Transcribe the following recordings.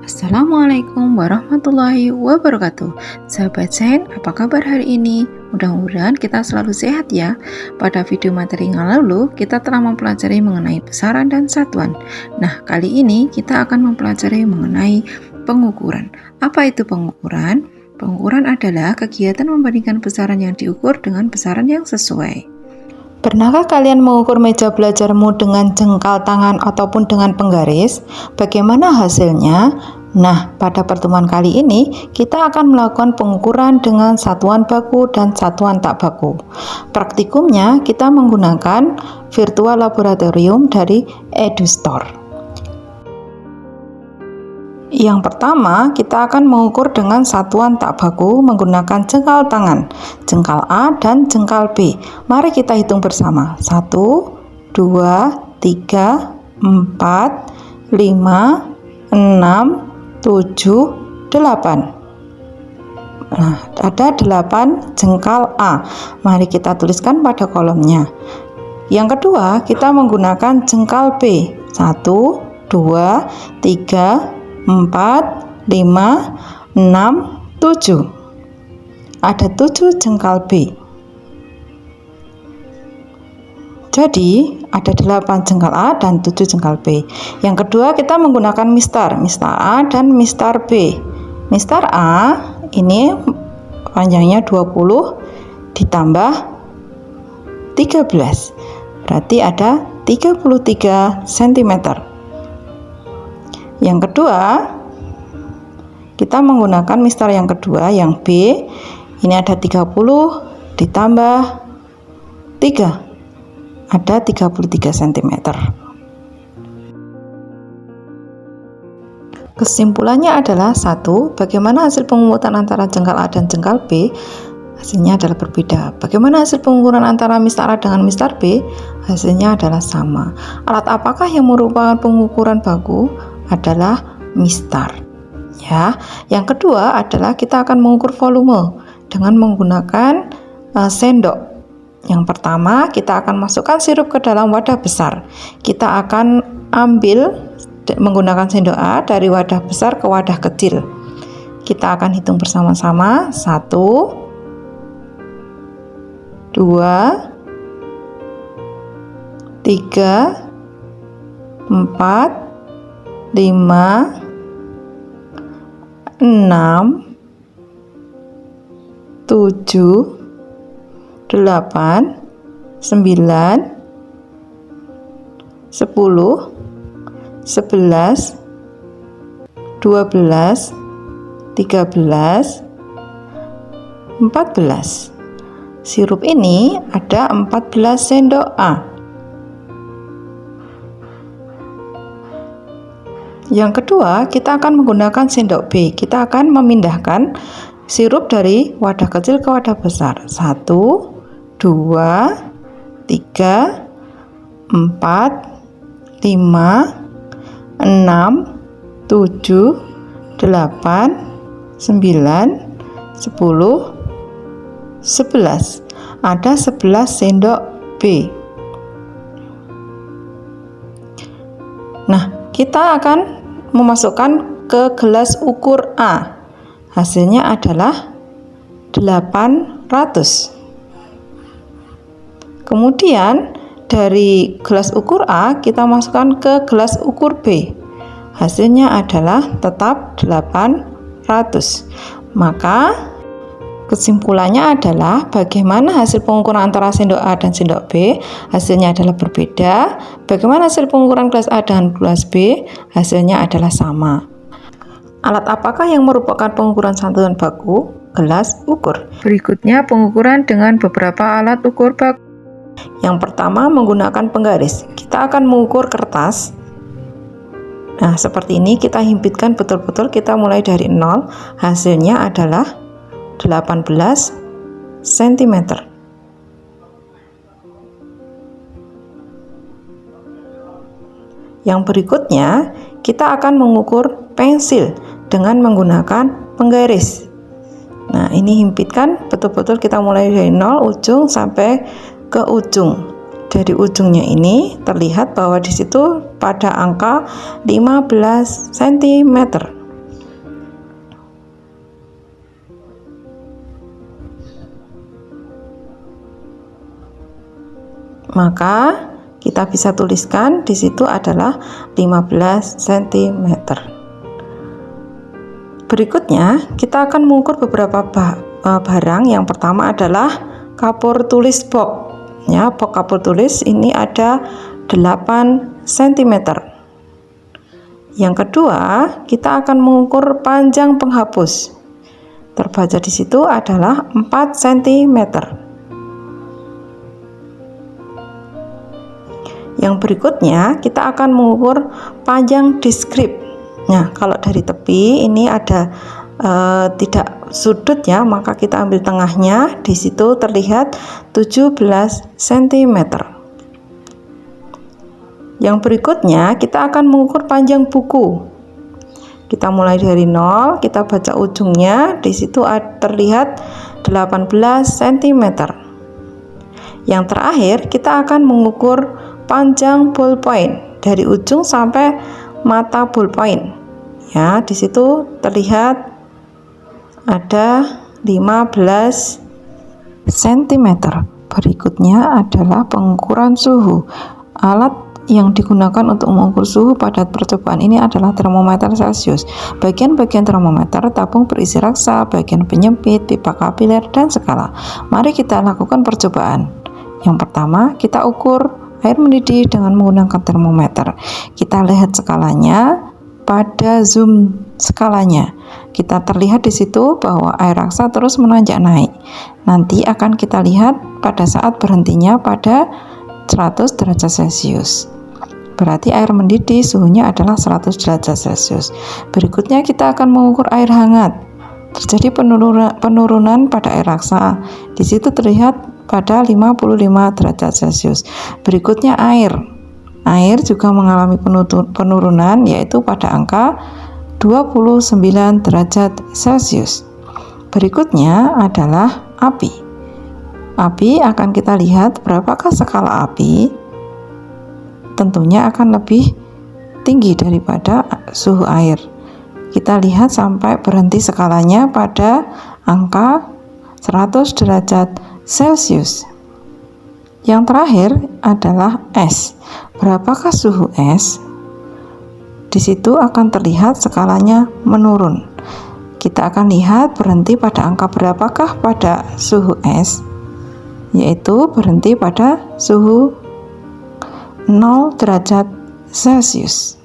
Assalamualaikum warahmatullahi wabarakatuh. Sahabat Sains, apa kabar hari ini? Mudah-mudahan kita selalu sehat ya. Pada video materi yang lalu, kita telah mempelajari mengenai besaran dan satuan. Nah, kali ini kita akan mempelajari mengenai pengukuran. Apa itu pengukuran? Pengukuran adalah kegiatan membandingkan besaran yang diukur dengan besaran yang sesuai. Pernahkah kalian mengukur meja belajarmu dengan jengkal tangan ataupun dengan penggaris? Bagaimana hasilnya? Nah, pada pertemuan kali ini kita akan melakukan pengukuran dengan satuan baku dan satuan tak baku. Praktikumnya kita menggunakan virtual laboratorium dari EduStore. Yang pertama, kita akan mengukur dengan satuan tak baku menggunakan jengkal tangan, jengkal A dan jengkal B. Mari kita hitung bersama. 1, 2, 3, 4, 5, 6, 7, 8. Nah, ada 8 jengkal A. Mari kita tuliskan pada kolomnya. Yang kedua, kita menggunakan jengkal B. 1, 2, 3, 4, 5, 6, 7. Ada 7 jengkal B. Jadi ada 8 jengkal A dan 7 jengkal B. Yang kedua kita menggunakan mistar A dan mistar B. Mistar A ini panjangnya 20 ditambah 13. Berarti ada 33 cm. Yang kedua, kita menggunakan mistar yang kedua, yang B. Ini ada 30 ditambah 3. Ada 33 cm. Kesimpulannya adalah 1. Bagaimana hasil pengukuran antara jengkal A dan jengkal B? Hasilnya adalah berbeda. Bagaimana hasil pengukuran antara mistar A dengan mistar B? Hasilnya adalah sama. Alat apakah yang merupakan pengukuran baku? Adalah mistar. Ya. Yang kedua adalah kita akan mengukur volume dengan menggunakan sendok. Yang pertama, kita akan masukkan sirup ke dalam wadah besar. Kita akan ambil menggunakan sendok A dari wadah besar ke wadah kecil. Kita akan hitung bersama-sama. 1, 2, 3, 4, 5, 6, 7, 8, 9, 10, 11, 12, 13, 14. Sirup ini ada 14 sendok A. Yang kedua, kita akan menggunakan sendok B. Kita akan memindahkan sirup dari wadah kecil ke wadah besar. 1, 2, 3, 4, 5, 6, 7, 8, 9, 10, 11. Ada 11 sendok B. Nah, kita akan memasukkan ke gelas ukur A. Hasilnya adalah 800. Kemudian dari gelas ukur A kita masukkan ke gelas ukur B. Hasilnya adalah tetap 800. Maka kesimpulannya adalah bagaimana hasil pengukuran antara sendok A dan sendok B? Hasilnya adalah berbeda. Bagaimana hasil pengukuran gelas A dengan gelas B? Hasilnya adalah sama. Alat apakah yang merupakan pengukuran satuan baku? Gelas ukur. Berikutnya pengukuran dengan beberapa alat ukur baku. Yang pertama menggunakan penggaris. Kita akan mengukur kertas. Nah, seperti ini kita himpitkan betul-betul, kita mulai dari 0. Hasilnya adalah 18 cm. Yang berikutnya, kita akan mengukur pensil dengan menggunakan penggaris. Nah, ini himpitkan betul-betul, kita mulai dari 0 ujung sampai ke ujung. Dari ujungnya ini terlihat bahwa di situ pada angka 15 cm. Maka kita bisa tuliskan di situ adalah 15 cm. Berikutnya, kita akan mengukur beberapa barang. Yang pertama adalah kapur tulis box. Ya, box kapur tulis ini ada 8 cm. Yang kedua, kita akan mengukur panjang penghapus. Terbaca di situ adalah 4 cm. Yang berikutnya, kita akan mengukur panjang deskrip. Nah, kalau dari tepi ini ada tidak sudut ya, maka kita ambil tengahnya. Di situ terlihat 17 cm. Yang berikutnya, kita akan mengukur panjang buku. Kita mulai dari 0, kita baca ujungnya. Di situ terlihat 18 cm. Yang terakhir, kita akan mengukur panjang ballpoint dari ujung sampai mata ballpoint. Ya, di situ terlihat ada 15 cm. Berikutnya adalah pengukuran suhu. Alat yang digunakan untuk mengukur suhu pada percobaan ini adalah termometer Celcius. Bagian-bagian termometer, tabung berisi raksa, bagian penyempit, pipa kapiler, dan skala. Mari kita lakukan percobaan. Yang pertama, kita ukur air mendidih dengan menggunakan termometer. Kita lihat skalanya pada zoom skalanya. Kita terlihat di situ bahwa air raksa terus menanjak naik. Nanti akan kita lihat pada saat berhentinya pada 100 derajat Celcius. Berarti air mendidih suhunya adalah 100 derajat Celcius. Berikutnya kita akan mengukur air hangat. Terjadi penurunan pada air raksa. Di situ terlihat pada 55 derajat Celcius. Berikutnya air juga mengalami penurunan, yaitu pada angka 29 derajat Celcius. Berikutnya adalah api. Api akan kita lihat berapakah skala api. Tentunya akan lebih tinggi daripada suhu air. Kita lihat sampai berhenti skalanya pada angka 100 derajat Celcius. Yang terakhir adalah es. Berapakah suhu es? Di situ akan terlihat skalanya menurun. Kita akan lihat berhenti pada angka berapakah pada suhu es, yaitu berhenti pada suhu 0 derajat Celcius.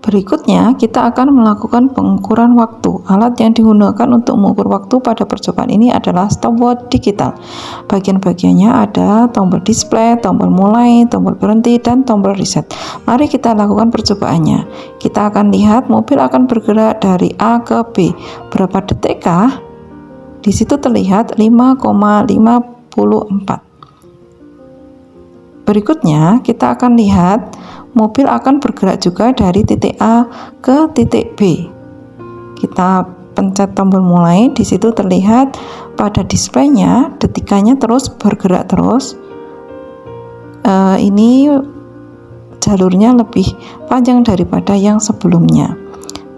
Berikutnya, kita akan melakukan pengukuran waktu. Alat yang digunakan untuk mengukur waktu pada percobaan ini adalah stopwatch digital. Bagian-bagiannya ada tombol display, tombol mulai, tombol berhenti, dan tombol reset. Mari kita lakukan percobaannya. Kita akan lihat mobil akan bergerak dari A ke B. Berapa detikkah? Di situ terlihat 5,54. Berikutnya, kita akan lihat mobil akan bergerak juga dari titik A ke titik B. Kita pencet tombol mulai, di situ terlihat pada displaynya detikannya terus bergerak terus. Ini jalurnya lebih panjang daripada yang sebelumnya.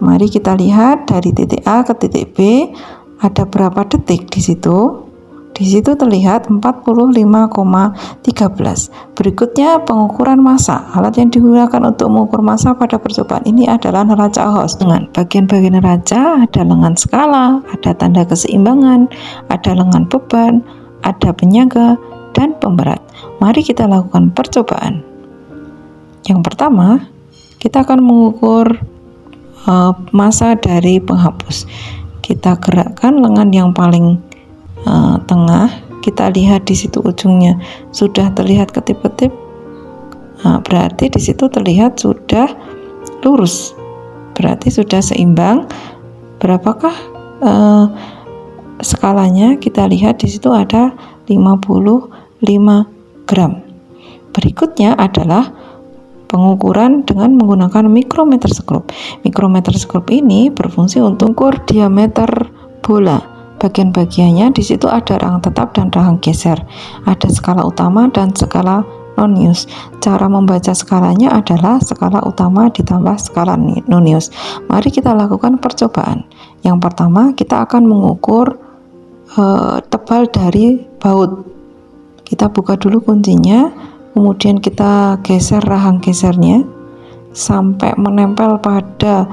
Mari kita lihat dari titik A ke titik B ada berapa detik di situ. Di situ terlihat 45,13. Berikutnya pengukuran massa. Alat yang digunakan untuk mengukur massa pada percobaan ini adalah neraca Gauss. Dengan bagian-bagian neraca ada lengan skala, ada tanda keseimbangan, ada lengan beban, ada penyangga, dan pemberat. Mari kita lakukan percobaan. Yang pertama, kita akan mengukur massa dari penghapus. Kita gerakkan lengan yang paling tengah, kita lihat di situ ujungnya sudah terlihat ketip-ketip. Berarti di situ terlihat sudah lurus, berarti sudah seimbang. Berapakah skalanya? Kita lihat di situ ada 55 gram. Berikutnya adalah pengukuran dengan menggunakan mikrometer skrup. Mikrometer skrup ini berfungsi untuk mengukur diameter bola. Bagian-bagiannya di situ ada rang tetap dan rang geser. Ada skala utama dan skala nonius. Cara membaca skalanya adalah skala utama ditambah skala nonius. Mari kita lakukan percobaan. Yang pertama, kita akan mengukur tebal dari baut. Kita buka dulu kuncinya, kemudian kita geser rahang gesernya sampai menempel pada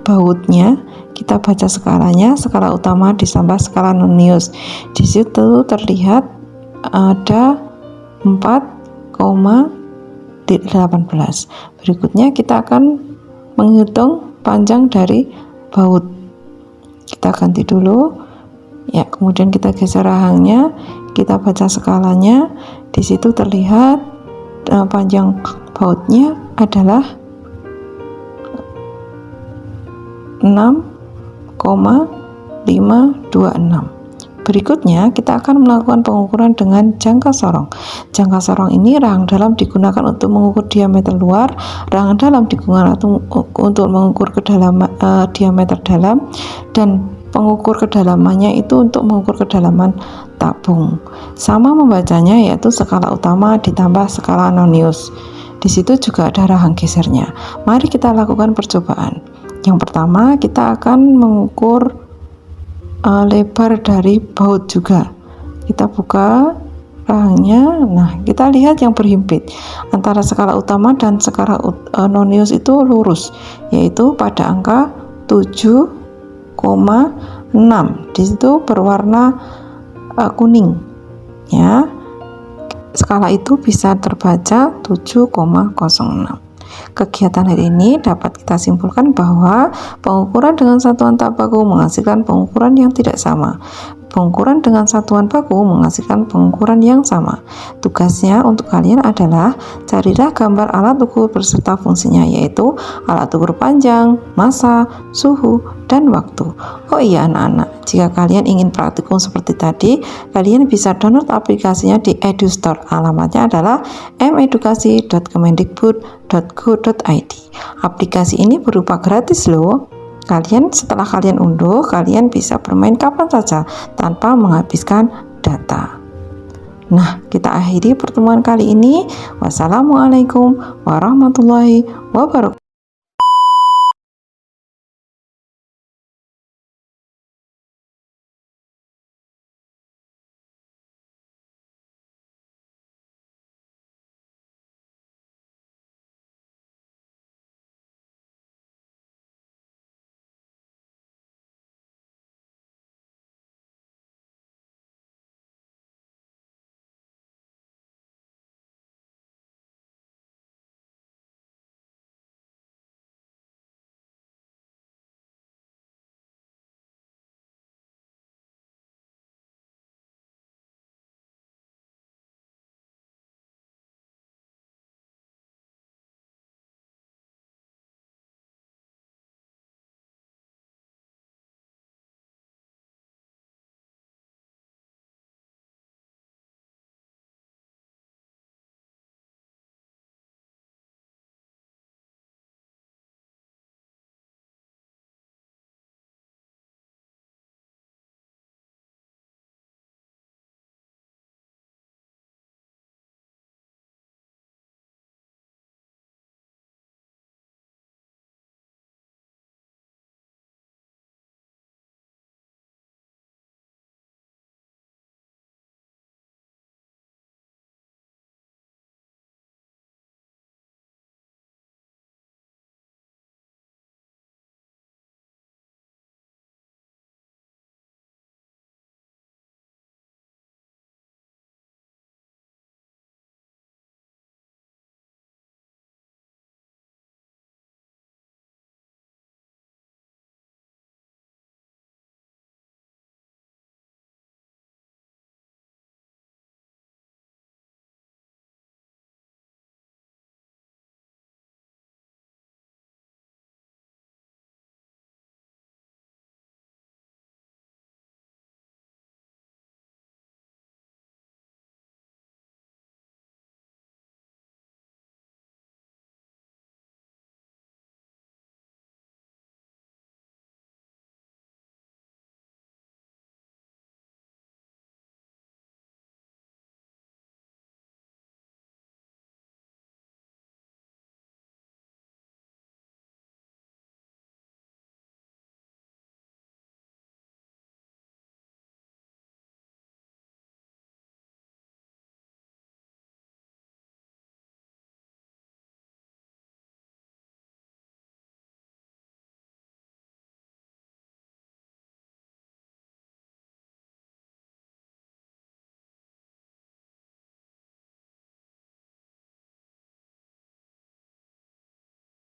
bautnya. Kita baca skalanya, skala utama ditambah skala nonius. Di situ terlihat ada 4,18. Berikutnya kita akan menghitung panjang dari baut. Kita ganti dulu ya, kemudian kita geser rahangnya, kita baca skalanya. Di situ terlihat panjang bautnya adalah 6,526. Berikutnya kita akan melakukan pengukuran dengan jangka sorong. Jangka sorong ini rahang dalam digunakan untuk mengukur diameter luar, rahang dalam digunakan untuk mengukur kedalaman diameter dalam, dan pengukur kedalamannya itu untuk mengukur kedalaman tabung. Sama membacanya, yaitu skala utama ditambah skala nonius. Di situ juga ada rahang gesernya. Mari kita lakukan percobaan. Yang pertama, kita akan mengukur lebar dari baut juga. Kita buka rahangnya. Nah, kita lihat yang berhimpit antara skala utama dan skala nonius itu lurus, yaitu pada angka 7,6. Di situ berwarna kuning ya. Skala itu bisa terbaca 7,06. Kegiatan hari ini dapat kita simpulkan bahwa pengukuran dengan satuan tak baku menghasilkan pengukuran yang tidak sama. Pengukuran dengan satuan baku menghasilkan pengukuran yang sama. Tugasnya untuk kalian adalah carilah gambar alat ukur beserta fungsinya, yaitu alat ukur panjang, massa, suhu, dan waktu. Oh iya anak-anak, jika kalian ingin praktikum seperti tadi, kalian bisa download aplikasinya di EduStore. Alamatnya adalah medukasi.kemendikbud.go.id. Aplikasi ini berupa gratis loh. Setelah kalian unduh, kalian bisa bermain kapan saja tanpa menghabiskan data. Nah, kita akhiri pertemuan kali ini. Wassalamualaikum warahmatullahi wabarakatuh.